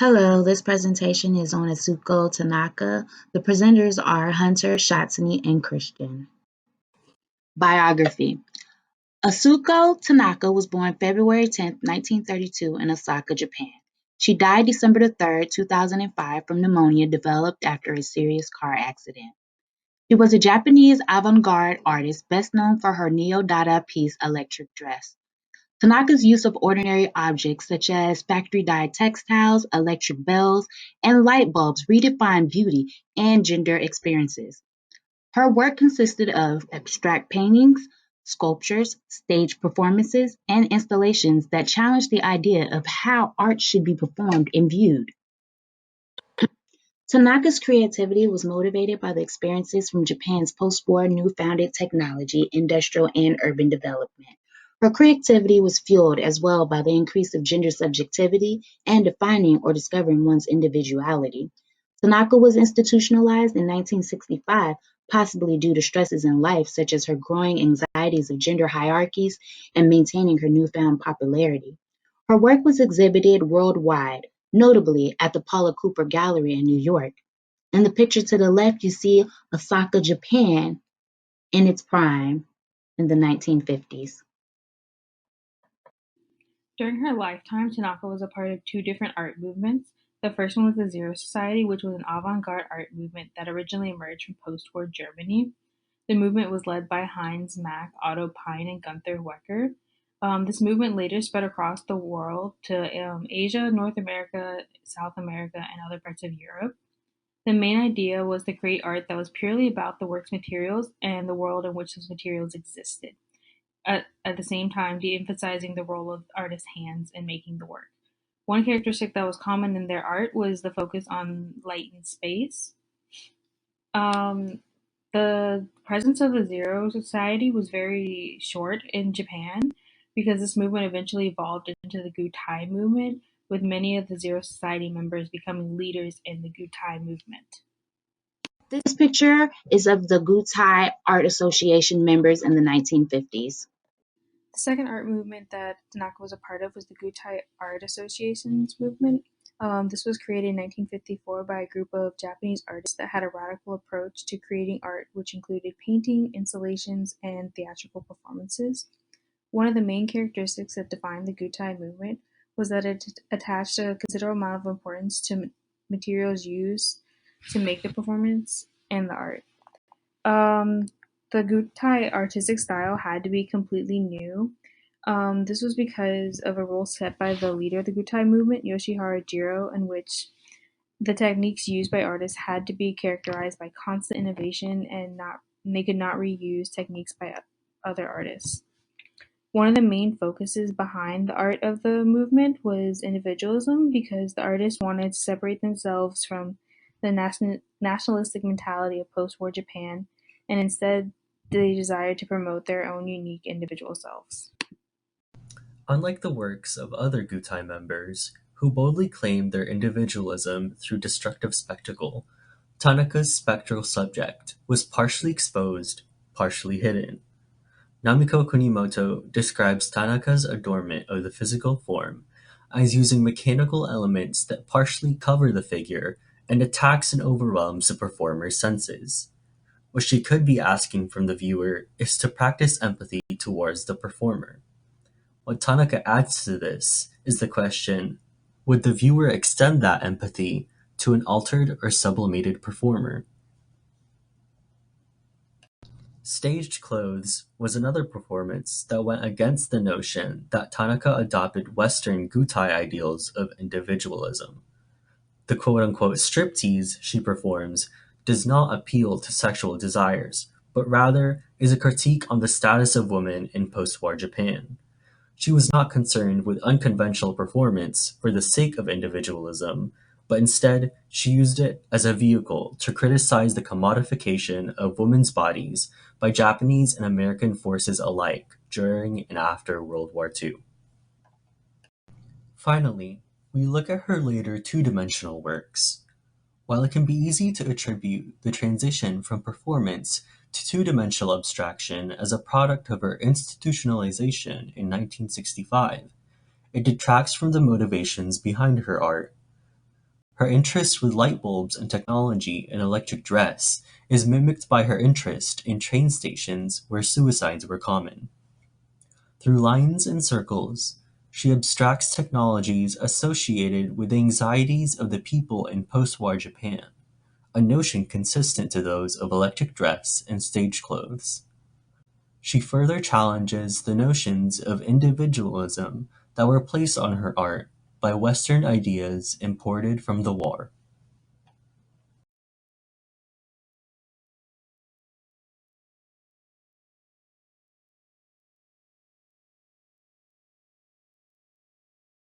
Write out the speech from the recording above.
Hello, this presentation is on Atsuko Tanaka. The presenters are Hunter, Shatsuni, and Christian. Biography. Atsuko Tanaka was born February 10, 1932 in Osaka, Japan. She died December 3, 2005 from pneumonia developed after a serious car accident. She was a Japanese avant-garde artist best known for her neo-dada piece Electric Dress. Tanaka's use of ordinary objects such as factory-dyed textiles, electric bells, and light bulbs redefined beauty and gender experiences. Her work consisted of abstract paintings, sculptures, stage performances, and installations that challenged the idea of how art should be performed and viewed. Tanaka's creativity was motivated by the experiences from Japan's post-war newfound technology, industrial, and urban development. Her creativity was fueled as well by the increase of gender subjectivity and defining or discovering one's individuality. Tanaka was institutionalized in 1965, possibly due to stresses in life such as her growing anxieties of gender hierarchies and maintaining her newfound popularity. Her work was exhibited worldwide, notably at the Paula Cooper Gallery in New York. In the picture to the left, you see Osaka, Japan in its prime in the 1950s. During her lifetime, Tanaka was a part of two different art movements. The first one was the Zero Society, which was an avant-garde art movement that originally emerged from post-war Germany. The movement was led by Heinz Mack, Otto Pine, and Gunther Wecker. This movement later spread across the world to Asia, North America, South America, and other parts of Europe. The main idea was to create art that was purely about the work's materials and the world in which those materials existed, at the same time de-emphasizing the role of artists' hands in making the work. One characteristic that was common in their art was the focus on light and space. Um, the presence of the Zero Society was very short in Japan because this movement eventually evolved into the Gutai movement, with many of the Zero Society members becoming leaders in the Gutai movement. This picture is of the Gutai Art Association members in the 1950s. The second art movement that Tanaka was a part of was the Gutai Art Association's movement. This was created in 1954 by a group of Japanese artists that had a radical approach to creating art, which included painting, installations, and theatrical performances. One of the main characteristics that defined the Gutai movement was that it attached a considerable amount of importance to materials used to make the performance and the art. Um, the Gutai artistic style had to be completely new. This was because of a rule set by the leader of the Gutai movement, Yoshihara Jiro, in which the techniques used by artists had to be characterized by constant innovation and they could not reuse techniques by other artists. One of the main focuses behind the art of the movement was individualism because the artists wanted to separate themselves from the nationalistic mentality of post-war Japan, and instead they desired to promote their own unique individual selves. Unlike the works of other Gutai members, who boldly claimed their individualism through destructive spectacle, Tanaka's spectral subject was partially exposed, partially hidden. Namiko Kunimoto describes Tanaka's adornment of the physical form as using mechanical elements that partially cover the figure and attacks and overwhelms the performer's senses. What she could be asking from the viewer is to practice empathy towards the performer. What Tanaka adds to this is the question, would the viewer extend that empathy to an altered or sublimated performer? Staged Clothes was another performance that went against the notion that Tanaka adopted Western Gutai ideals of individualism. The quote-unquote striptease she performs does not appeal to sexual desires, but rather is a critique on the status of women in post-war Japan. She was not concerned with unconventional performance for the sake of individualism, but instead she used it as a vehicle to criticize the commodification of women's bodies by Japanese and American forces alike during and after World War II. Finally, we look at her later two-dimensional works. While it can be easy to attribute the transition from performance to two-dimensional abstraction as a product of her institutionalization in 1965, it detracts from the motivations behind her art. Her interest with light bulbs and technology and electric dress is mimicked by her interest in train stations where suicides were common. Through lines and circles, she abstracts technologies associated with the anxieties of the people in post-war Japan, a notion consistent to those of electric dress and stage clothes. She further challenges the notions of individualism that were placed on her art by Western ideas imported from the war.